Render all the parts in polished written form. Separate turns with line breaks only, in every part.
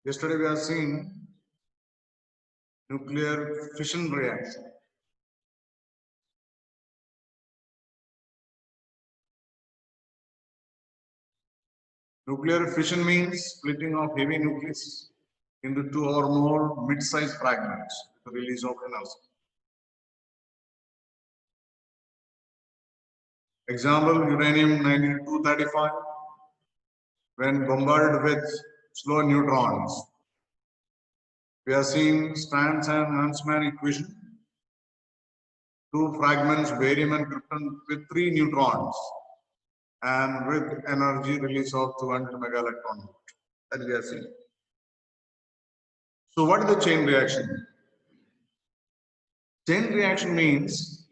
Yesterday we have seen nuclear fission reaction. Nuclear fission means splitting of heavy nucleus into two or more mid-sized fragments with the release of energy. Example, uranium-235, when bombarded with slow neutrons. We are seeing Stans and Huntsman equation. Two fragments, barium and krypton, with 3 neutrons and with energy release of 200 megaelectron volt. That we are seeing. So what is the chain reaction? Chain reaction means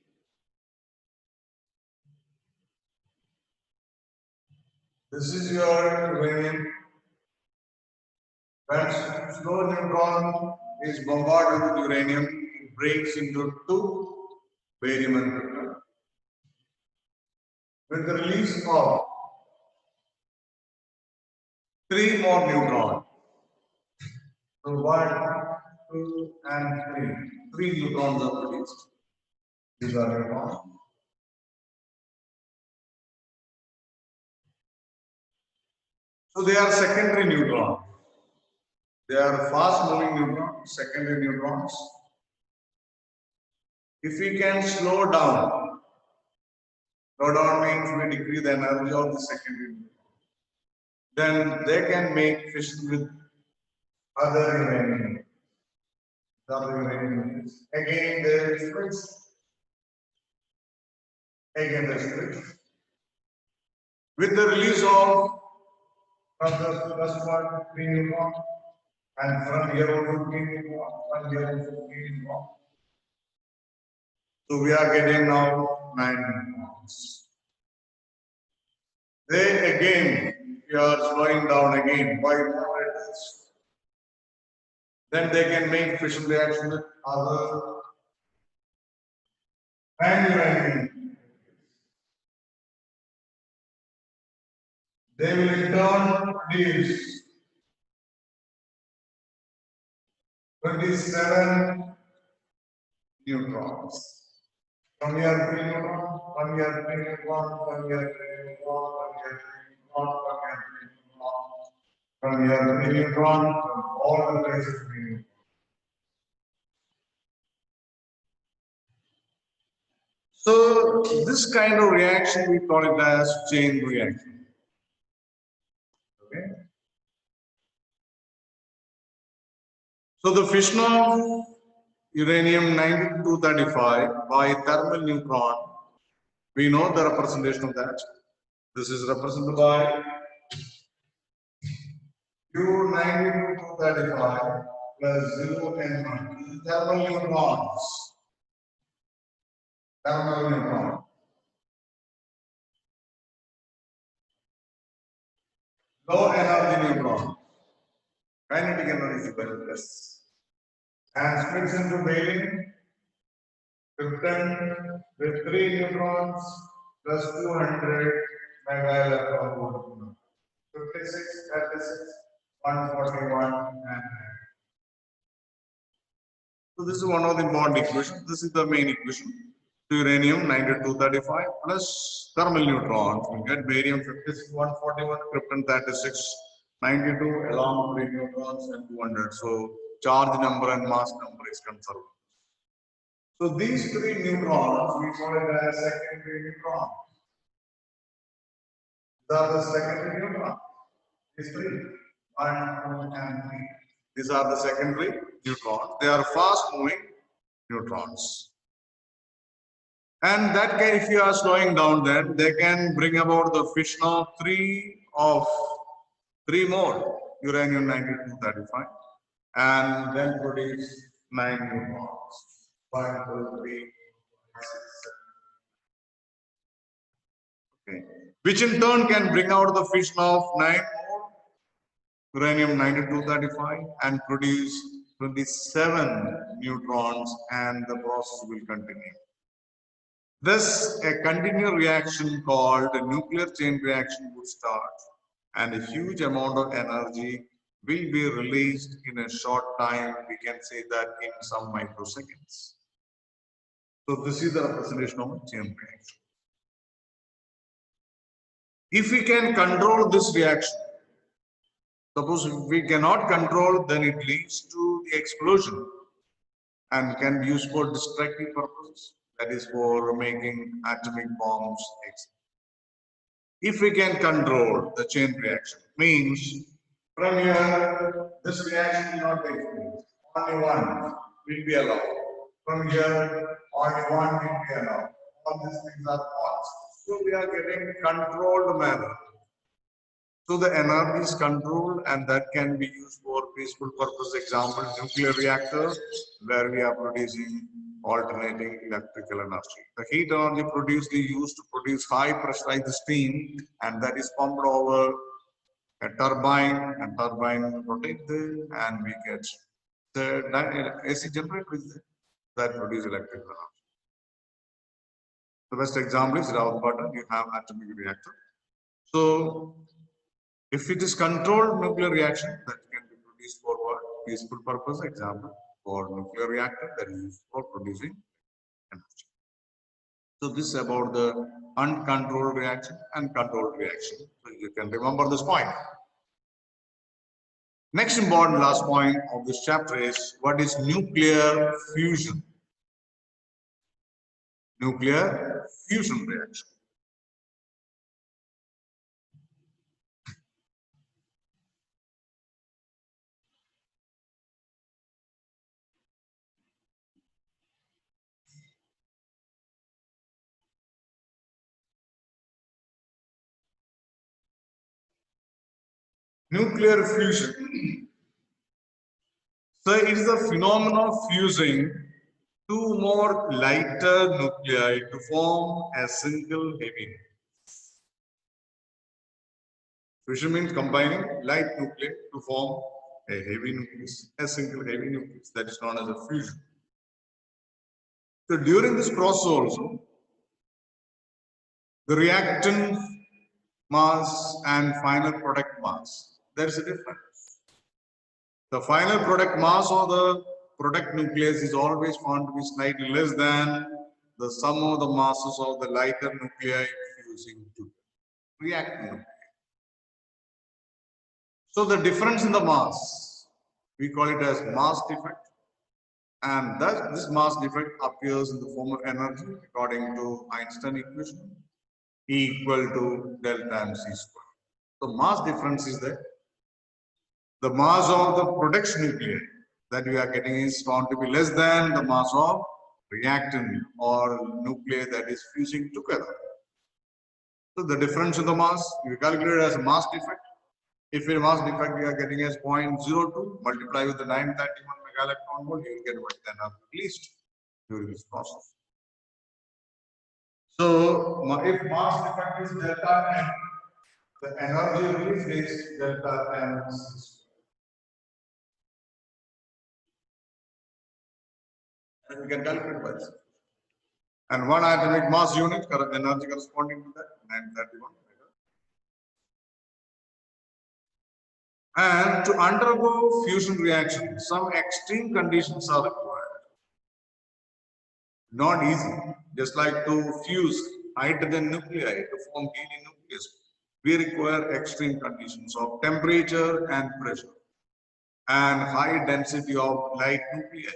this is your uranium. When slow neutron is bombarded with uranium, it breaks into 2 barium and krypton. With the release of 3 more neutrons. So 1, 2, and 3. 3 neutrons are released. These are neutrons. So they are secondary neutrons. They are fast moving neutrons, secondary neutrons. If we can slow down means we decrease the energy of the secondary neutron. Then they can make fission with other uranium. Again, there is switch. Again, there is switch. With the release of from the first one, 3 neutron, and from here on 3 neutron, from here on 3 neutron. So we are getting now 9 neutrons. They again, if you are slowing down again, by moderators, then they can make fission reaction with other uranium. They will in turn produce 27 neutrons. From here 3 neutrons, from here 3 neutrons, from here 3 neutrons, from here 3 neutrons, from here 3 neutrons, from here 3 neutrons, from all the places 3 neutrons. So this kind of reaction we call it as chain reaction. Okay. So the fission of uranium-235 by thermal neutron, we know the representation of that. This is represented by U-235 plus 0 This is thermal neutrons. Thermal neutron. Low energy neutron. Kinetic energy is very less. And splits into barium, krypton with 3 neutrons plus 200 megaelectron volt. 56, 36, 141, and so this is one of the bond equations. This is the main equation. Uranium-235 plus thermal neutrons. We get barium 56, 141, krypton 36, 92 along 3 neutrons and 200. So charge number and mass number is conserved. So these 3 neutrons we call it as secondary neutrons. These are the secondary neutrons. These 3, 1, 2, and 3. These are the secondary neutrons. They are fast moving neutrons. And that can, if you are slowing down, then they can bring about the fission of 3 more uranium-235 and then produce 9 neutrons. 1, 2, 3, 4, 5, 6, 7. Okay. Which in turn can bring out the fission of 9 more uranium-235 and produce 27 neutrons, and the process will continue. Thus, a continuous reaction called a nuclear chain reaction would start, and a huge amount of energy will be released in a short time. We can say that in some microseconds. So this is the representation of chain reaction. If we can control this reaction, suppose if we cannot control, then it leads to the explosion and can be used for destructive purposes. That is for making atomic bombs, etc. If we can control the chain reaction, means from here, this reaction will not take place. Only one will be allowed. From here, only one will be allowed. All these things are false. So we are getting controlled manner. So the energy is controlled and that can be used for peaceful purpose. Example, nuclear reactor, where we are producing alternating electrical energy. The heat energy produced is used to produce high pressurized steam, and that is pumped over a turbine, and turbine rotates and we get the AC generator that produce electrical energy. The best example is Rawalpindi. You have atomic reactor. So if it is controlled nuclear reaction, that can be produced for what? Peaceful purpose. Example, for nuclear reactor that is used for producing energy. So this is about the uncontrolled reaction and controlled reaction. So you can remember this point. Next important last point of this chapter is what is nuclear fusion? Nuclear fusion reaction. Nuclear fusion. So it is a phenomenon of fusing two more lighter nuclei to form a single heavy nucleus. Fusion means combining light nuclei to form a heavy nucleus, a single heavy nucleus. That is known as a fusion. So during this process also, the reactant mass and final product mass, there is a difference. The final product mass of the product nucleus is always found to be slightly less than the sum of the masses of the lighter nuclei fusing to reactant nuclei. So the difference in the mass, we call it as mass defect, and thus this mass defect appears in the form of energy according to Einstein equation, E equal to delta mc square. So mass difference is there. The mass of the product nuclei that we are getting is found to be less than the mass of reactant or nuclei that is fusing together. So the difference in the mass, we calculate as a mass defect. If in mass defect we are getting as 0.02, multiply with the 931 megaelectron volt, you will get what is the energy released during this process. So if mass defect is delta m, the energy release is delta m. And we can calculate by this. And one atomic mass unit, energy corresponding to that, 931. And to undergo fusion reaction, some extreme conditions are required. Not easy. Just like to fuse hydrogen nuclei to form helium nucleus, we require extreme conditions of temperature and pressure and high density of light nuclei.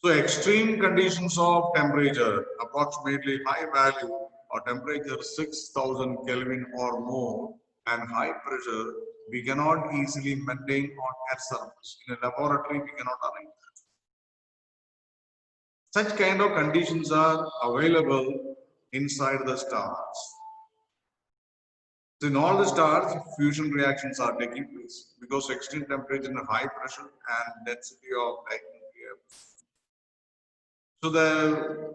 So extreme conditions of temperature, approximately high value or temperature 6000 Kelvin or more, and high pressure, we cannot easily maintain on Earth's surface. In a laboratory, we cannot arrange that. Such kind of conditions are available inside the stars. So in all the stars, fusion reactions are taking place because extreme temperature and high pressure and density of light nuclei. So the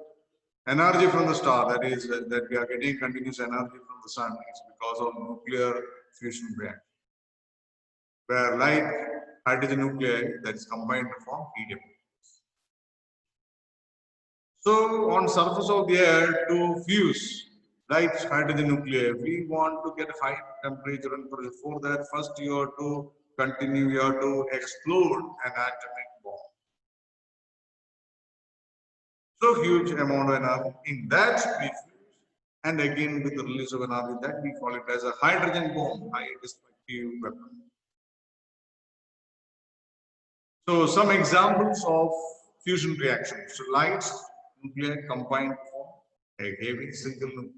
energy from the star, that is, that we are getting continuous energy from the sun, is because of nuclear fusion reaction, where light hydrogen nuclei that is combined to form helium. So on surface of the air to fuse light hydrogen nuclei. We want to get high temperature and pressure. For that, first you have to continue, you have to explode an atomic bomb. So huge amount of energy in that species, and again with the release of energy, that we call it as a hydrogen bomb, high destructive weapon. So some examples of fusion reactions. So light nuclei combined to form a heavy single nucleus,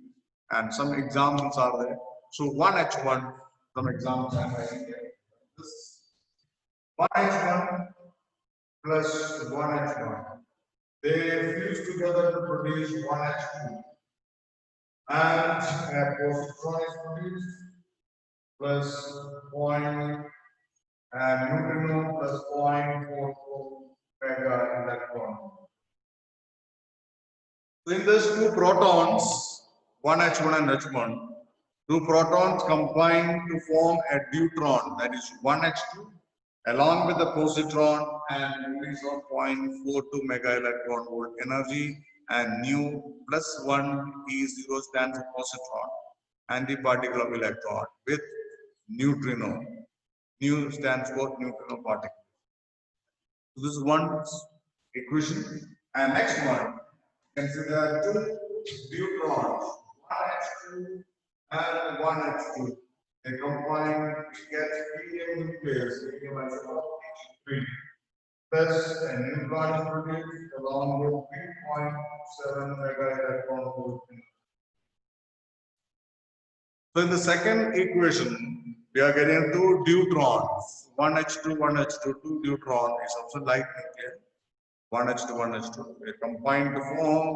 and some examples are there. So 1H1, some examples are there. This 1H1 plus 1H1. They fuse together to produce 1H2. And a positron is produced plus point and neutrino plus 0.44 mega electron. In this, two protons, 1H1 and H1, two protons combine to form a deuteron, that is 1H2, along with the positron and release of 0.42 mega electron volt energy, and nu plus 1 E0 stands for positron, antiparticle of electron, with neutrino. Nu stands for neutrino particle. So this is one equation. And next one, consider two deuterons, 1H2 and 1H2. They combine to get helium nucleus, helium isotopes, plus a neutron is produced along with 3.7 mega electron volt. So in the second equation, we are getting two deuterons, 1H2, 1H2, two deuteron is also light nucleus. 1H2, 1H2. They combine to form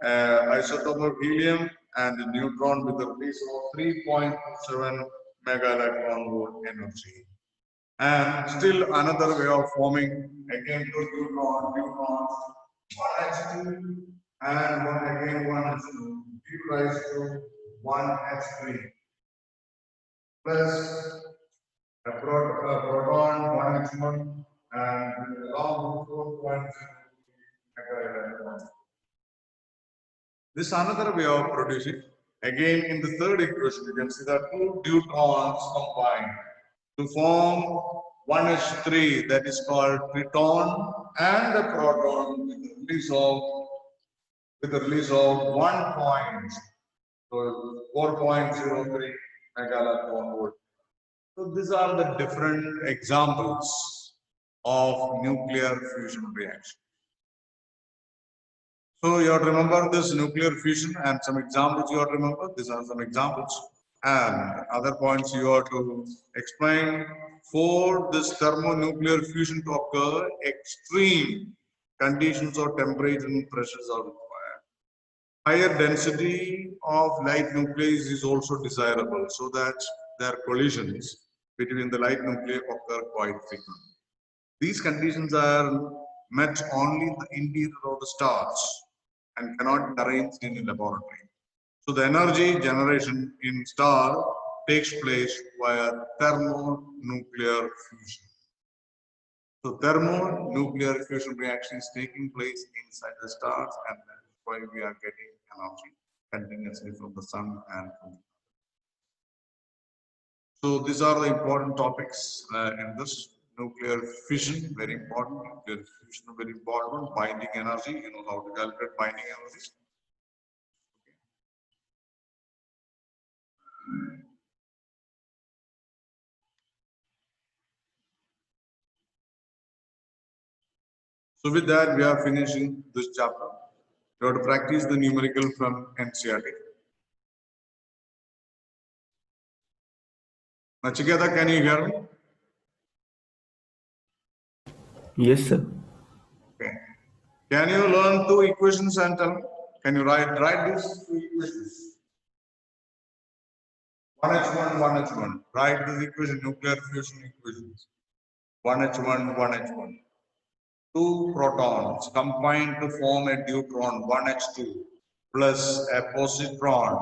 isotope of helium and the neutron with a release of 3.7 mega electron volt energy. And still another way of forming again two deuterons, 1H2 and one H2, give rise to 1H3 plus a proton 1H1 and along with 4.0 this is another way of producing. Again, in the third equation, you can see that two deuterons combine to form 1H3, that is called triton, and a proton with the release of 1 point, so 4.03 mega electron volt. So these are the different examples of nuclear fusion reaction. So you have to remember this nuclear fusion and some examples you have to remember. These are some examples. And other points you have to explain. For this thermonuclear fusion to occur, extreme conditions of temperature and pressures are required. Higher density of light nuclei is also desirable so that their collisions between the light nuclei occur quite frequently. These conditions are met only in the interior of the stars and cannot be arranged in a laboratory. So the energy generation in star takes place via thermonuclear fusion. So thermonuclear fusion reaction is taking place inside the stars, and that is why we are getting energy continuously from the sun and from the So these are the important topics in this nuclear fission, very important. Nuclear fusion, very important. Binding energy, you know how to calculate binding energy. So with that, we are finishing this chapter. You have to practice the numerical from NCERT. Nachiketa, can you hear me?
Yes, sir.
Okay. Can you learn two equations and tell me? Can you write these two equations? 1H1, 1H1. Write this equation, nuclear fusion equations. 1H1, 1H1. Two protons combine to form a deuteron, 1H2, plus a positron,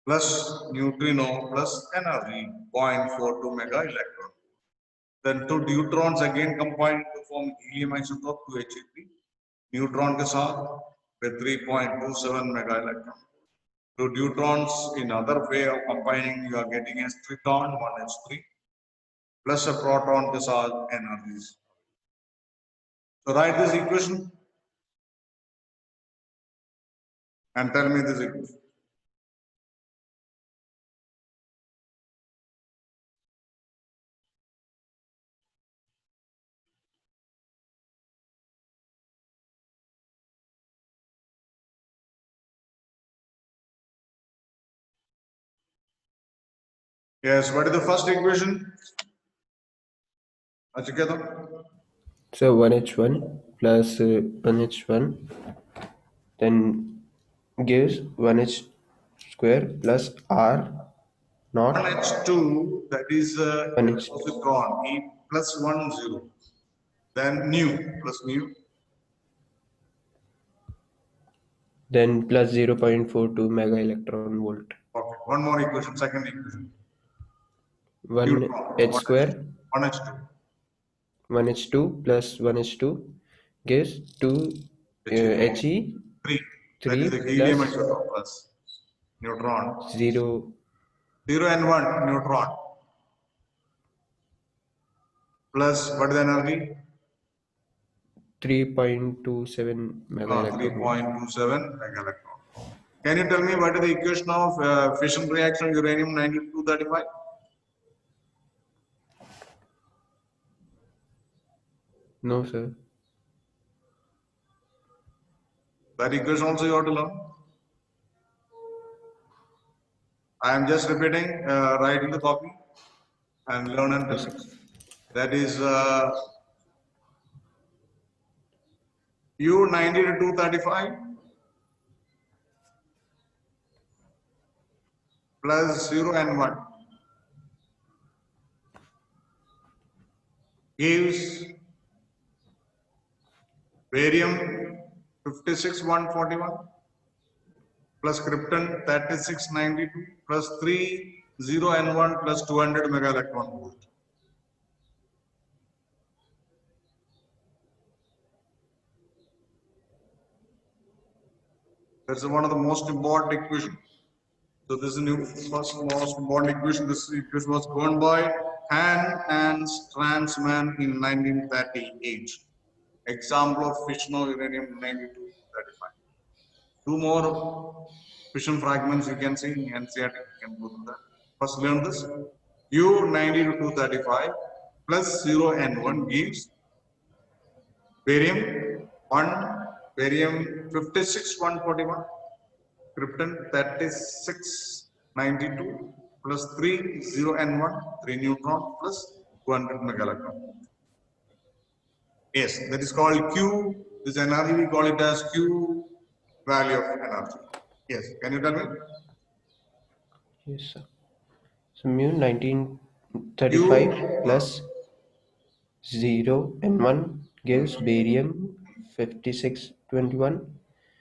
plus neutrino, plus energy, 0.42 mega electron. Then two deuterons again combine to form helium isotope 2He3, neutron के साथ with 3.27 mega electron. to deuterons in other way of combining, you are getting a triton, 1h3, plus a proton, these are energies. So write this equation and tell me this equation. Yes, what is the first equation? Achiketa?
So 1h1 plus 1h1 then gives 1h square plus r naught
1h2, that is
1h
positron, E plus 1, 0. Then nu plus nu.
then plus 0.42 mega electron volt.
Okay, one more equation, second equation.
1h
Neutrons,
square
1h2.
1h2 plus 1h2 gives 2 He
3. That
3
is the helium
plus
isotope plus neutron.
0
0 and 1 neutron. Plus what is the energy?
3.27 mega electron volt.
3.27 mega electron. Can you tell me what is the equation of fission reaction uranium 9235?
No, sir.
That equation also you have to learn. I am just repeating, write in the copy and learn and tell me. That is U9235 plus 0 and 1 gives barium 56141 plus krypton 3692 plus 3 0 and 1 plus 200 mega electron volt. That's one of the most important equations. So this is the new first most important equation. This equation was given by Han and Stransman in 1938. Example of fission of uranium 9235. Two more fission fragments you can see in NCERT. You can go to that. First learn this. U9235 plus 0 and 1 gives barium 1, barium 56141, krypton 3692 plus 3 0 and 1 3 neutron plus 200 mega electron. Yes, that is called Q. This energy we call it as Q value of energy. Yes, can you tell me?
Yes, sir. So mu 1935
Q
plus 0 and 1 gives barium 5621,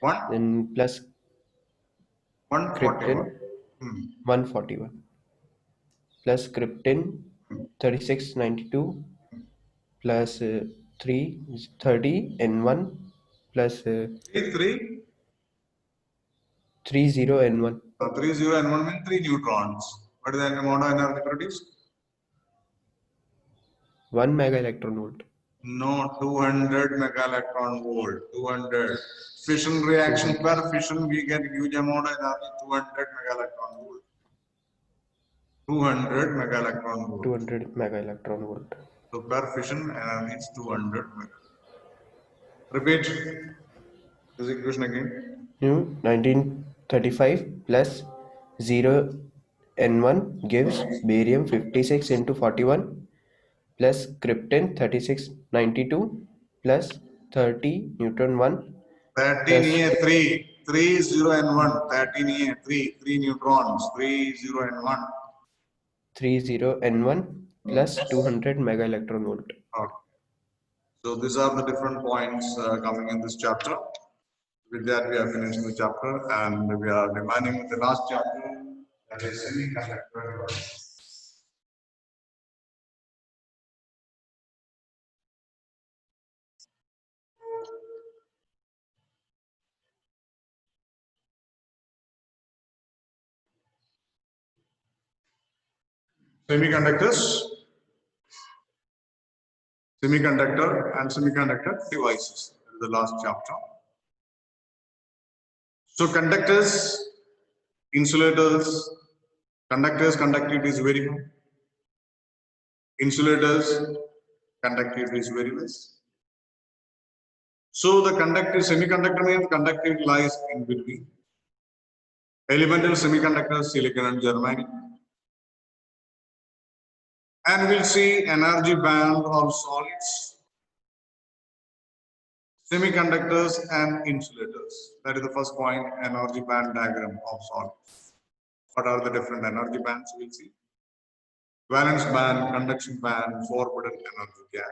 1
then plus
141.
krypton 141, plus krypton 3692, plus 330 and 1, plus
3
30 and 1,
3 0 and 1 means 3 neutrons. What is the amount of energy produced?
1 mega electron volt.
No, 200 mega electron volt. 200. Fission reaction per fission, we get huge amount of energy, 200 mega electron volt. 200 mega electron volt.
200 mega electron volt.
So per fission energy is 200 mega. Repeat this equation again.
Mu 1935 plus 0 and 1 gives barium 56 into 41 plus krypton 3692 plus 30 neutron 1
13
plus
A 3, 3 0 and 1, 13 A 3, 3 neutrons, 3 0 and 1.
30 and 1 plus 200 mega electron volt.
Okay. So these are the different points coming in this chapter. With that, we are finishing the chapter and we are remaining with the last chapter, that is semiconductor. Semiconductors, semiconductor and semiconductor devices. That is the last chapter. So conductors, insulators, conductors, conductivity is very high. Insulators, conductivity is very less. So the conductive semiconductor means conductivity lies in between. Elemental semiconductors, silicon and germanium. And we'll see energy band of solids, semiconductors and insulators. That is the first point, energy band diagram of solids. What are the different energy bands? We'll see. Valence band, conduction band, forbidden energy gap.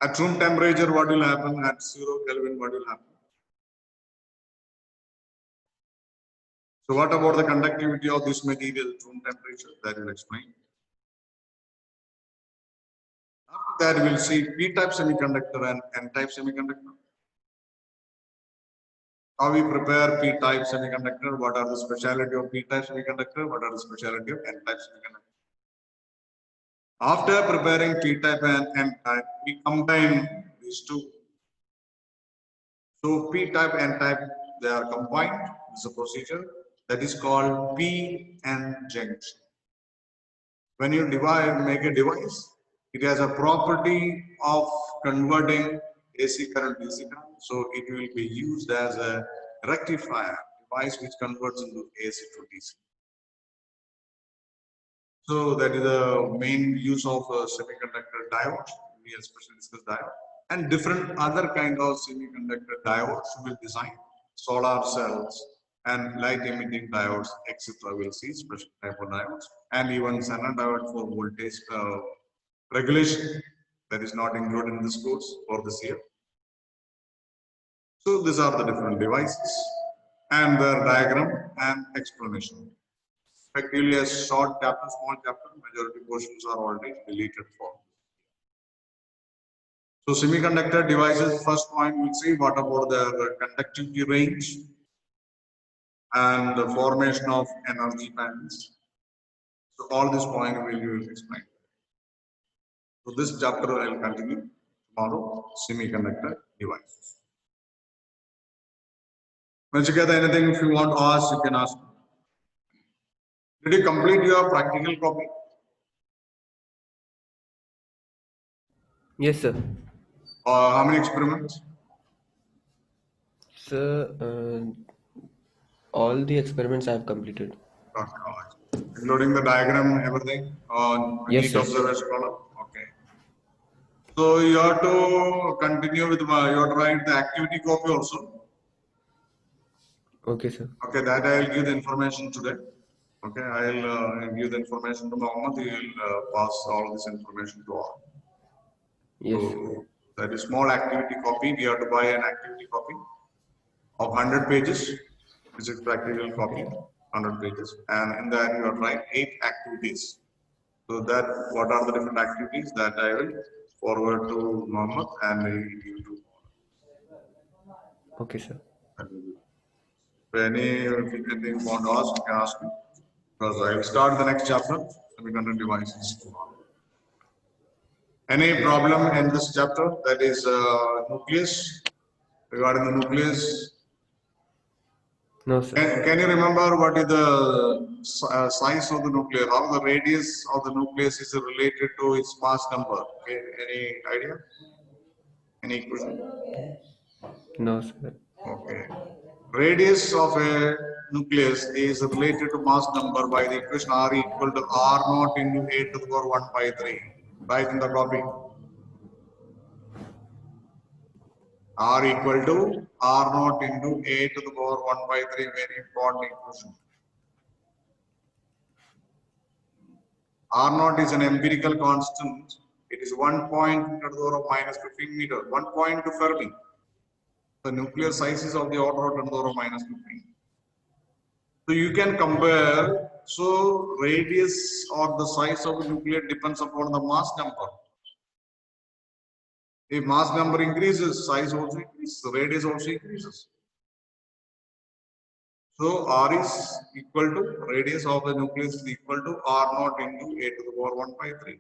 At room temperature, what will happen? At 0 Kelvin, what will happen? So what about the conductivity of this material at room temperature? That will explain. After that, we'll see P-type semiconductor and N-type semiconductor. How we prepare P-type semiconductor? What are the specialty of P-type semiconductor? What are the specialty of N-type semiconductor? After preparing P-type and N-type, we combine these two. So P-type and N-type, they are combined. This is a procedure that is called P-N junction. When you make a device, it has a property of converting AC current to DC current. So it will be used as a rectifier device which converts into AC to DC. So that is the main use of semiconductor diodes. We especially discuss diode and different other kind of semiconductor diodes will design solar cells and light emitting diodes, etc. We'll see special type of diodes and even Zener diode for voltage regulation that is not included in this course for this year. So these are the different devices and their diagram and explanation. Effectively a short chapter, small chapter, majority portions are already deleted for. So semiconductor devices, first point we'll see what about their conductivity range and the formation of energy bands. So all this point we will explain. So this chapter I will continue tomorrow, semiconductor devices. Nachiketa, anything if you want to ask, you can ask. Did you complete your practical copy?
Yes, sir.
How many experiments?
Sir, all the experiments I have completed.
Including the diagram, everything on
Yes,
each
sir.
observation column. Okay. So you have to continue with you have to write the activity copy also.
Okay, sir.
Okay, that I will give the information today. Okay, I will give the information to Mohammed. He will pass all this information to all.
Yes.
So that is small activity copy. We have to buy an activity copy of 100 pages, which is practical copy, 100 pages, and in that you have to write 8 activities. So that what are the different activities that I will forward to Mohammed and he will give to.
Okay, sir.
If anything you want to ask, you can ask me. Because I will start the next chapter, semiconductor devices. Any problem in this chapter? That is nucleus. Regarding the nucleus,
No, sir.
can you remember what is the size of the nucleus? How the radius of the nucleus is related to its mass number? Okay. Any idea? Any question?
No, sir.
Okay. Radius of a nucleus is related to mass number by the equation R equal to R naught into 8 to the power 1 by 3. Right in the copy. R equal to R naught into 8 to the power 1 by 3. Very important equation. R naught is an empirical constant. It is 1 point to the power of minus 15 meter. 1 point to Fermi. The nuclear size is of the order of 10 to the power of minus 15. So you can compare. So radius or the size of the nucleus depends upon the mass number. If mass number increases, size also increases, radius also increases. So R is equal to radius of the nucleus is equal to R naught into A to the power 1 by 3.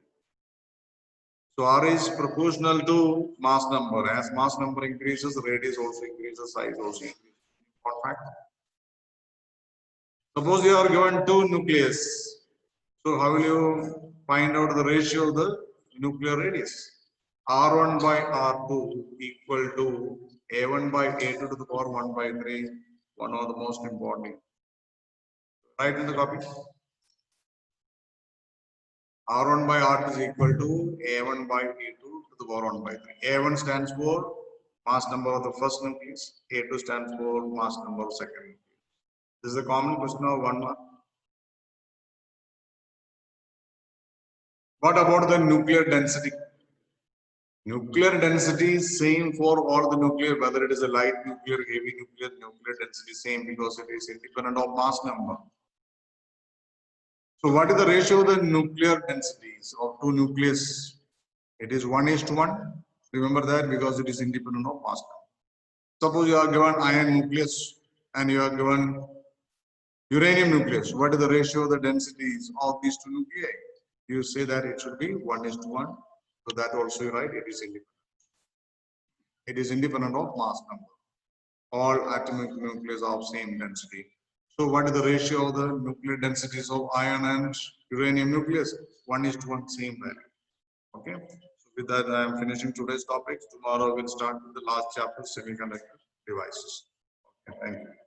So R is proportional to mass number. As mass number increases, radius also increases, size also increases. Important fact. Suppose you are given two nucleus. So how will you find out the ratio of the nuclear radius? R1 by R2 equal to A1 by A2 to the power 1 by 3. One of the most important. Write in the copy. R1 by R2 is equal to A1 by A2 to the power 1 by 3. A1 stands for mass number of the first nucleus. A2 stands for mass number of second nucleus. This is a common question of 1 mark. What about the nuclear density? Nuclear density is same for all the nuclear, whether it is a light nuclear, heavy nuclear density is same because it is independent of mass number. So what is the ratio of the nuclear densities of two nucleus? It is 1:1. Remember that because it is independent of mass number. Suppose you are given iron nucleus and you are given uranium nucleus. What is the ratio of the densities of these two nuclei? You say that it should be 1:1. So that also you write it is independent. It is independent of mass number. All atomic nucleus are of same density. So what is the ratio of the nuclear densities of iron and uranium nucleus? 1:1, same value. Okay. So with that, I am finishing today's topics. Tomorrow we'll start with the last chapter, semiconductor devices. Okay, thank you.